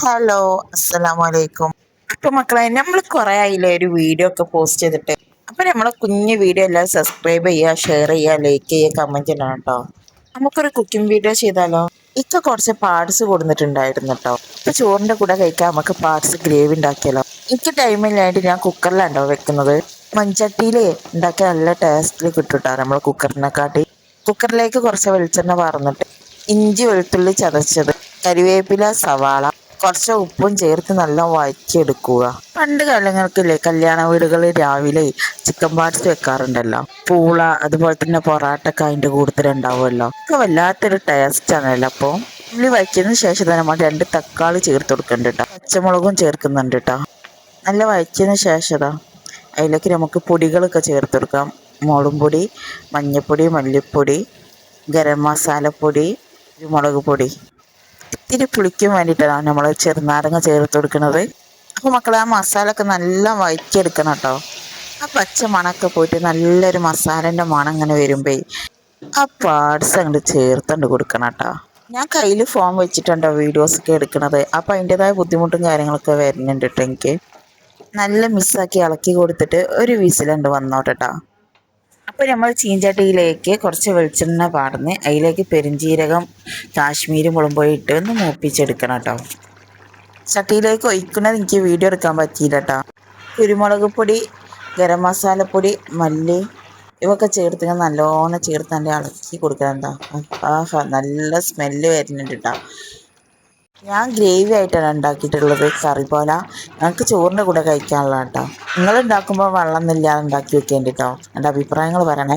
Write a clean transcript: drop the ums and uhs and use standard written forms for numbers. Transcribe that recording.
Hello, അസ്സലാമലൈക്കും. അപ്പൊ മക്കളെ, നമ്മൾ കുറെ ആയില്ലേ ഒരു വീഡിയോ ഒക്കെ പോസ്റ്റ് ചെയ്തിട്ട്. അപ്പൊ നമ്മളെ കുഞ്ഞു വീഡിയോ എല്ലാം സബ്സ്ക്രൈബ് ചെയ്യുക, ഷെയർ ചെയ്യുക, ലൈക്ക് ചെയ്യുക, കമന്റ് ചെയ്യണം കേട്ടോ. നമുക്കൊരു കുക്കിംഗ് വീഡിയോ ചെയ്താലോ? ഇക്ക കുറച്ച് പാർട്സ് കൊടുത്തിട്ടുണ്ടായിരുന്നു കേട്ടോ. ഇപ്പൊ ചോറിന്റെ കൂടെ കഴിക്കാൻ നമുക്ക് പാർട്സ് ഗ്രേവി ഉണ്ടാക്കിയാലോ? എനിക്ക് ടൈമില്ലായിട്ട് ഞാൻ കുക്കറിലാണ്ടോ വെക്കുന്നത്. മൺചട്ടിയിൽ ഉണ്ടാക്കിയ നല്ല ടേസ്റ്റിൽ കിട്ടും നമ്മൾ കുക്കറിനെക്കാട്ടി. കുക്കറിലേക്ക് കുറച്ച് വെളിച്ചെണ്ണ വാർന്നിട്ട് ഇഞ്ചി വെളുത്തുള്ളി ചതച്ചത്, കരിവേപ്പില, സവാള, കുറച്ച് ഉപ്പും ചേർത്ത് നല്ല വഴറ്റിയെടുക്കുക. പണ്ട് കാലങ്ങൾക്കില്ലേ കല്യാണ വീടുകളിൽ രാവിലെ ചിക്കൻ പാർട്സ് വെക്കാറുണ്ടല്ലോ. പൂള അതുപോലെ തന്നെ പൊറാട്ടൊക്കെ അതിൻ്റെ കൂടുതലുണ്ടാവുമല്ലോ. ഒക്കെ വല്ലാത്തൊരു ടേസ്റ്റ് ആണല്ലോ. അപ്പോൾ ഉള്ളി വഴറ്റിയതിന് ശേഷം തന്നെ നമ്മൾ 2 തക്കാളി ചേർത്ത് കൊടുക്കുന്നുണ്ട് കേട്ടോ. പച്ചമുളകും ചേർക്കുന്നുണ്ട് കേട്ടോ. നല്ല വഴറ്റിയതിന് ശേഷം അതിലേക്ക് നമുക്ക് പൊടികളൊക്കെ ചേർത്ത് കൊടുക്കാം. മുളകും പൊടി, മഞ്ഞൾപ്പൊടി, മല്ലിപ്പൊടി, ഗരം മസാലപ്പൊടി, കുരുമുളക് പൊടി. ഇത്തിരി പുളിക്കും വേണ്ടിയിട്ടാണ് നമ്മൾ ചെറുനാരങ്ങ ചേർത്ത് കൊടുക്കുന്നത്. അപ്പോൾ മക്കളെ, ആ മസാല ഒക്കെ നല്ല വഴറ്റിയെടുക്കണം കേട്ടോ. ആ പച്ച മണമൊക്കെ പോയിട്ട് നല്ലൊരു മസാലേൻ്റെ മണം ഇങ്ങനെ വരുമ്പേ ആ പാർട്സ് അങ്ങോട്ട് ചേർത്തുകൊണ്ട് കൊടുക്കണം കേട്ടോ. ഞാൻ കയ്യിൽ ഫോൺ വെച്ചിട്ടുണ്ടോ വീഡിയോസൊക്കെ എടുക്കുന്നത്. അപ്പോൾ അതിൻ്റെതായ ബുദ്ധിമുട്ടും കാര്യങ്ങളൊക്കെ വരുന്നുണ്ട് കേട്ടോ. എനിക്ക് നല്ല മിക്സാക്കി ഇളക്കി കൊടുത്തിട്ട് ഒരു വിസിലുണ്ട് വന്നോട്ടെ കേട്ടോ. അപ്പോൾ നമ്മൾ ചീഞ്ചട്ടിയിലേക്ക് കുറച്ച് വെളിച്ചെണ്ണ പാർന്ന് അതിലേക്ക് പെരുംജീരകം, കാശ്മീരി മുളക് പൊടി ഇട്ട് ഒന്ന് മൂപ്പിച്ചെടുക്കണം കേട്ടോ. ചട്ടിയിലേക്ക് ഒഴിക്കുന്നത് എനിക്ക് വീഡിയോ എടുക്കാൻ പറ്റിയില്ല കേട്ടോ. കുരുമുളക് പൊടി, ഗരം മസാലപ്പൊടി, മല്ലി ഇവയൊക്കെ ചേർത്ത് നല്ലോണം ചേർത്ത് നല്ല ഇളക്കി കൊടുക്കണം കേട്ടോ. ആഹാ, നല്ല സ്മെല്ല് വരുന്നുണ്ട് കേട്ടോ. ഞാൻ ഗ്രേവി ആയിട്ടാണ് ഉണ്ടാക്കിയിട്ടുള്ളത്, കറി പോലെ. ഞങ്ങൾക്ക് ചോറിൻ്റെ കൂടെ കഴിക്കാനുള്ള കേട്ടോ. നിങ്ങൾ ഉണ്ടാക്കുമ്പോൾ വെള്ളം ഇല്ലാതെ ഉണ്ടാക്കി വെക്കേണ്ടി കേട്ടോ. എൻ്റെ അഭിപ്രായങ്ങൾ പറയണേ.